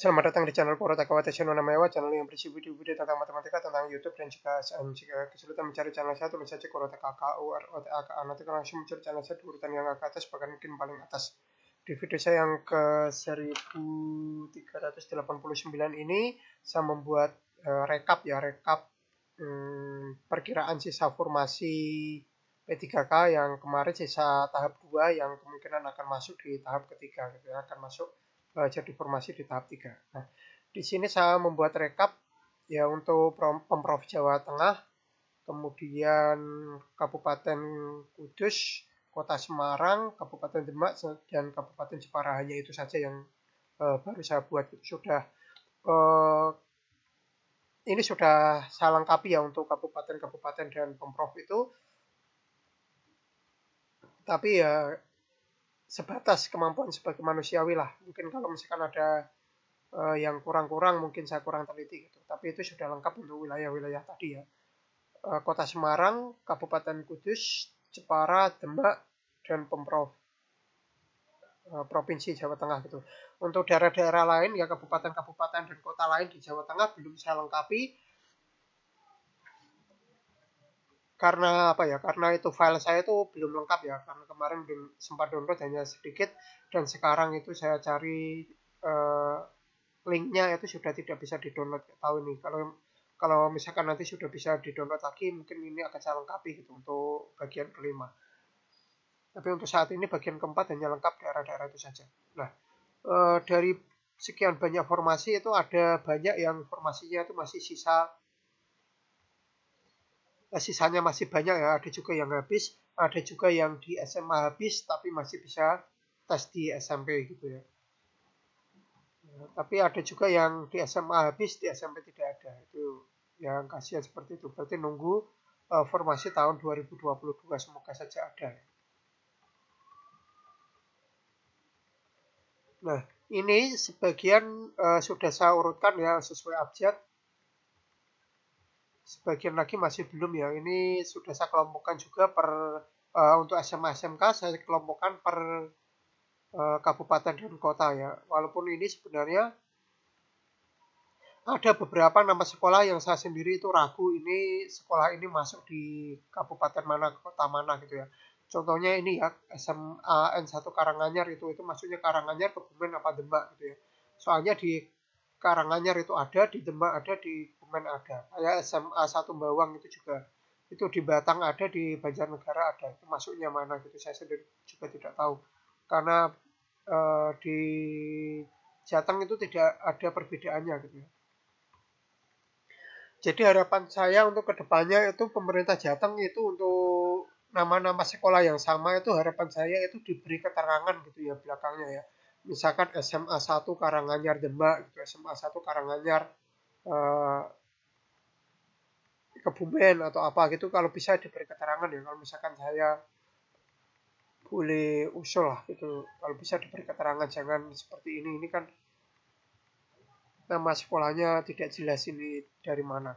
Selamat datang di channel Purwata Kawatesya Nona Mewa, channel yang berisi video-video tentang matematika, tentang YouTube, dan jika kesulitan mencari channel saya, tulis saja Purwata KKUROTAKA. Nanti langsung muncul channel saya di urutan yang ke atas, bahkan mungkin paling atas. Di video saya yang ke 1389 ini, saya membuat rekap perkiraan sisa formasi P3K yang kemarin, sisa tahap 2 yang kemungkinan akan masuk di tahap ketiga, akan masuk jadi formasi di tahap 3. Nah, di sini saya membuat rekap ya untuk Pemprov Jawa Tengah, kemudian Kabupaten Kudus, Kota Semarang, Kabupaten Demak, dan Kabupaten Jepara. Hanya itu saja yang baru saya buat. Ini sudah saya lengkapi ya untuk kabupaten-kabupaten dan Pemprov itu. Tapi ya sebatas kemampuan sebagai manusiawi lah. Mungkin kalau misalkan ada yang kurang-kurang, mungkin saya kurang teliti gitu. Tapi itu sudah lengkap untuk wilayah-wilayah tadi ya. Kota Semarang, Kabupaten Kudus, Jepara, Demak, dan Pemprov Provinsi Jawa Tengah gitu. Untuk daerah-daerah lain ya, kabupaten-kabupaten dan kota lain di Jawa Tengah belum saya lengkapi. Karena apa ya? Karena itu file saya itu belum lengkap ya. Karena kemarin belum sempat download, hanya sedikit, dan sekarang itu saya cari linknya itu sudah tidak bisa di-download. Tahu nih, kalau misalkan nanti sudah bisa di-download lagi, mungkin ini akan saya lengkapi gitu untuk bagian kelima. Tapi untuk saat ini bagian keempat hanya lengkap daerah-daerah itu saja. Nah, dari sekian banyak formasi itu ada banyak yang formasinya itu masih sisanya masih banyak ya. Ada juga yang habis, ada juga yang di SMA habis tapi masih bisa tes di SMP gitu ya. Tapi ada juga yang di SMA habis, di SMP tidak ada. Itu yang kasihan seperti itu. Berarti nunggu formasi tahun 2022. Semoga saja ada. Nah, ini sebagian sudah saya urutkan ya sesuai abjad. Sebagian lagi masih belum ya. Ini sudah saya kelompokkan juga untuk SMA SMK saya kelompokkan per kabupaten dan kota ya. Walaupun ini sebenarnya ada beberapa nama sekolah yang saya sendiri itu ragu ini sekolah ini masuk di kabupaten mana, kota mana gitu ya. Contohnya ini ya, SMA N1 Karanganyar itu maksudnya Karanganyar, Kebumen apa Demak gitu ya. Soalnya di Karanganyar itu ada, di Demak ada, di Kebumen ada. Kayak SMA 1 Bawang itu juga. Itu di Batang ada, di Banjarnegara ada. Itu masuknya mana gitu saya sendiri juga tidak tahu. Karena di Jateng itu tidak ada perbedaannya gitu ya. Jadi harapan saya untuk kedepannya itu pemerintah Jateng itu untuk nama-nama sekolah yang sama itu harapan saya itu diberi keterangan gitu ya belakangnya ya. Misalkan SMA 1 Karanganyar Demak gitu, SMA 1 Karanganyar eh, Kebumen atau apa gitu, kalau bisa diberi keterangan ya. Kalau misalkan saya boleh usul lah gitu, kalau bisa diberi keterangan, jangan seperti ini kan nama sekolahnya tidak jelas ini dari mana.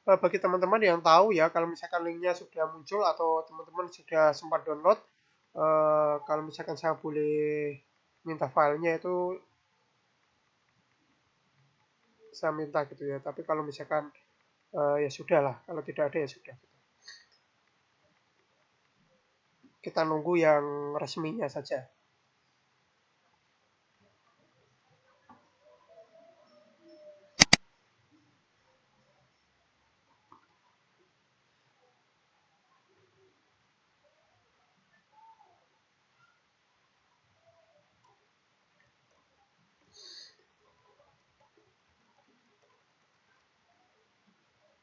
Bagi teman-teman yang tahu ya, kalau misalkan linknya sudah muncul atau teman-teman sudah sempat download, kalau misalkan saya boleh minta filenya itu saya minta gitu ya. Tapi kalau misalkan ya sudah lah, kalau tidak ada ya sudah. Kita nunggu yang resminya saja.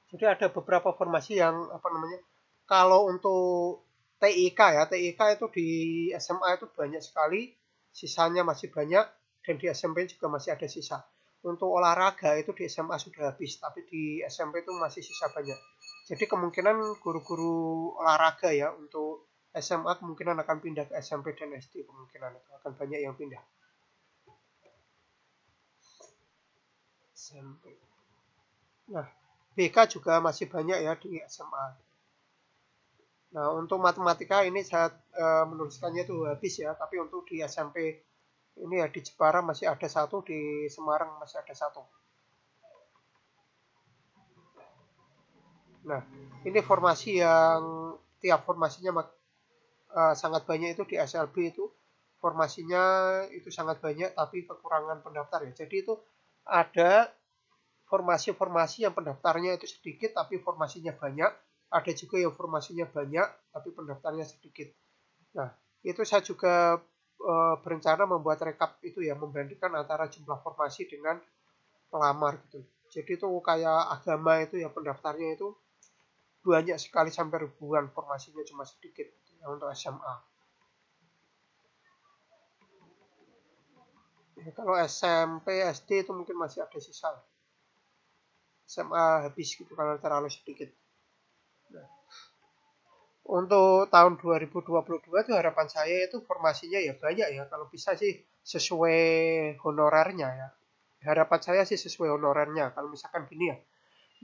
Jadi ada beberapa formasi yang apa namanya, kalau untuk TIK ya, TIK itu di SMA itu banyak sekali, sisanya masih banyak, dan di SMP juga masih ada sisa. Untuk olahraga itu di SMA sudah habis, tapi di SMP itu masih sisa banyak. Jadi kemungkinan guru-guru olahraga ya untuk SMA kemungkinan akan pindah ke SMP dan SD, kemungkinan itu akan banyak yang pindah. SMP. Nah, BK juga masih banyak ya di SMA. Nah, untuk matematika ini saya menuliskannya itu habis ya, tapi untuk di SMP ini ya di Jepara masih ada satu, di Semarang masih ada satu. Nah, ini formasi yang tiap formasinya sangat banyak itu di SLB itu formasinya itu sangat banyak tapi kekurangan pendaftar ya. Jadi itu ada formasi-formasi yang pendaftarnya itu sedikit tapi formasinya banyak. Ada juga yang formasinya banyak tapi pendaftarnya sedikit. Nah, itu saya juga berencana membuat rekap itu ya, membandingkan antara jumlah formasi dengan pelamar gitu. Jadi itu kayak agama itu ya pendaftarnya itu banyak sekali sampai ribuan, formasinya cuma sedikit gitu, ya, untuk SMA. Ya, kalau SMP, SD itu mungkin masih ada sisa. SMA habis gitu karena terlalu sedikit. Nah, untuk tahun 2022 itu harapan saya itu formasinya ya banyak ya. Kalau bisa sih sesuai honorernya ya. Harapan saya sih sesuai honorernya. Kalau misalkan gini ya,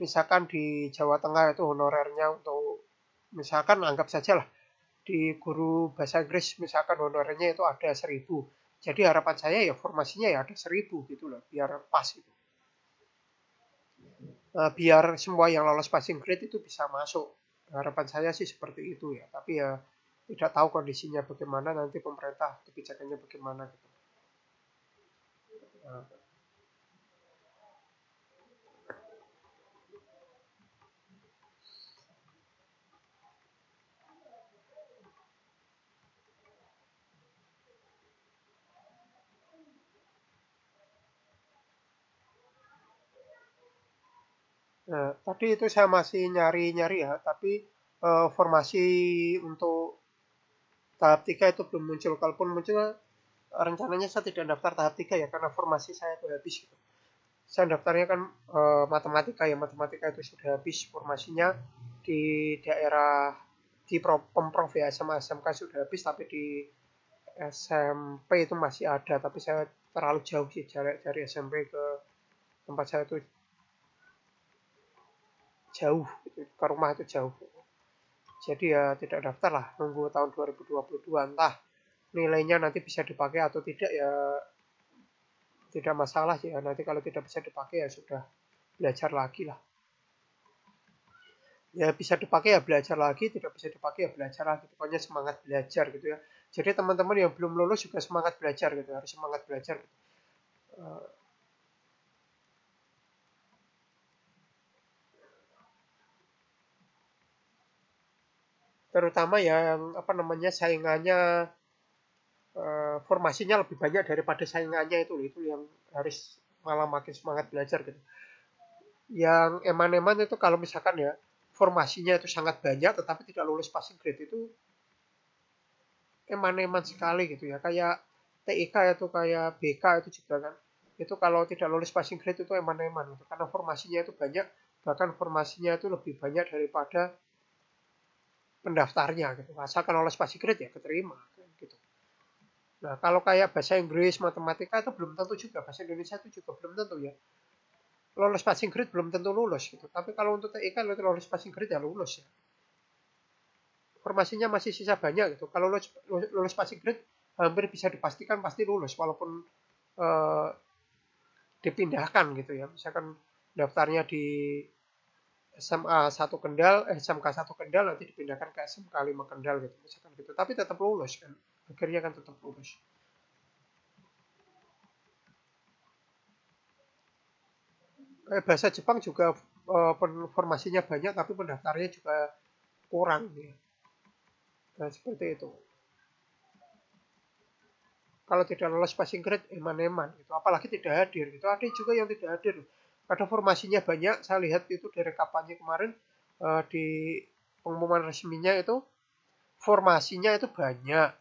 misalkan di Jawa Tengah itu honorernya untuk misalkan anggap saja lah di guru bahasa Inggris misalkan honorernya itu ada 1.000. Jadi harapan saya ya formasinya ya ada 1.000 gitu loh, biar pas gitu. Biar semua yang lolos passing grade itu bisa masuk. Harapan saya sih seperti itu ya. Tapi ya tidak tahu kondisinya bagaimana nanti pemerintah kebijakannya bagaimana gitu. Nah, tadi itu saya masih nyari-nyari ya, tapi formasi untuk tahap 3 itu belum muncul. Kalaupun muncul, rencananya saya tidak daftar tahap 3 ya, karena formasi saya itu habis gitu. Saya daftarnya kan matematika ya, matematika itu sudah habis formasinya di daerah di Pemprov ya, sama SMK sudah habis, tapi di SMP itu masih ada, tapi saya terlalu jauh sih jarak dari SMP ke tempat saya itu jauh, gitu. Ke rumah itu jauh. Jadi ya tidak daftar lah, nunggu tahun 2022 entah nilainya nanti bisa dipakai atau tidak ya tidak masalah sih ya. Nanti kalau tidak bisa dipakai ya sudah belajar lagi lah. Ya bisa dipakai ya belajar lagi, tidak bisa dipakai ya belajar lagi. Pokoknya semangat belajar gitu ya. Jadi teman-teman yang belum lulus juga semangat belajar gitu, harus semangat belajar gitu. Terutama yang apa namanya saingannya formasinya lebih banyak daripada saingannya itu yang harus malah makin semangat belajar gitu. Yang eman-eman itu kalau misalkan ya formasinya itu sangat banyak tetapi tidak lulus passing grade itu eman-eman sekali gitu ya. Kayak TIK itu kayak BK itu juga kan. Itu kalau tidak lulus passing grade itu eman-eman gitu. Karena formasinya itu banyak, bahkan formasinya itu lebih banyak daripada pendaftarnya gitu. Asalkan lolos passing grade ya keterima gitu. Nah, kalau kayak bahasa Inggris, matematika itu belum tentu juga. Bahasa Indonesia itu juga belum tentu ya. Lolos passing grade belum tentu lulus gitu. Tapi kalau untuk TIK lolos passing grade ya lulus ya. Formasinya masih sisa banyak gitu. Kalau lulus passing grade hampir bisa dipastikan pasti lulus walaupun eh, dipindahkan gitu ya. Misalkan daftarnya di SMA 1 Kendal, SMK 1 Kendal nanti dipindahkan ke SMK 5 Kendal gitu misalkan gitu. Tapi tetap lulus kan. Akhirnya kan tetap lulus. Bahasa Jepang juga formasinya banyak tapi pendaftarnya juga kurang ya. Nah, seperti itu. Kalau tidak lolos passing grade eman-eman gitu. Apalagi tidak hadir gitu. Ada juga yang tidak hadir. Ada formasinya banyak. Saya lihat itu dari kampanye kemarin di pengumuman resminya itu formasinya itu banyak.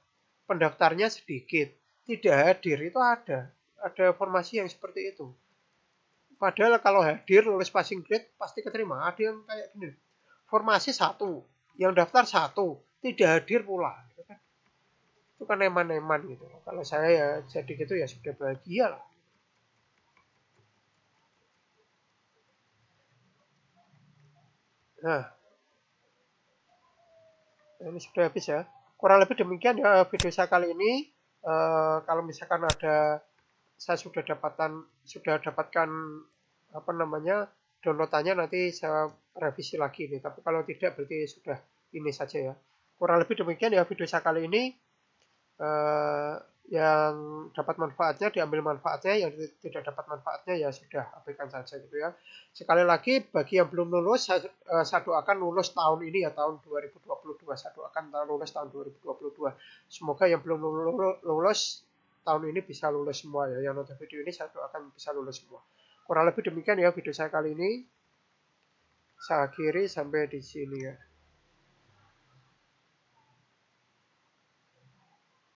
Pendaftarnya sedikit. Tidak hadir itu ada. Ada formasi yang seperti itu. Padahal kalau hadir lulus passing grade pasti keterima. Ada yang kayak gini. Formasi satu, yang daftar satu, tidak hadir pula. Gitu kan. Itu kan eman-eman gitu. Kalau saya ya jadi gitu ya sudah bahagia lah. Nah, ini sudah habis ya. Kurang lebih demikian ya video saya kali ini. Kalau misalkan ada saya sudah dapatkan apa namanya downloadannya, nanti saya revisi lagi nih. Tapi kalau tidak berarti sudah ini saja ya. Kurang lebih demikian ya video saya kali ini. Yang dapat manfaatnya diambil manfaatnya, yang tidak dapat manfaatnya ya sudah abaikan saja gitu ya. Sekali lagi bagi yang belum lulus, saya doakan lulus tahun ini ya, tahun 2022. Saya doakan lulus tahun 2022. Semoga yang belum lulus tahun ini bisa lulus semua ya. Yang nonton video ini saya doakan bisa lulus semua. Kurang lebih demikian ya video saya kali ini. Saya akhiri sampai di sini ya.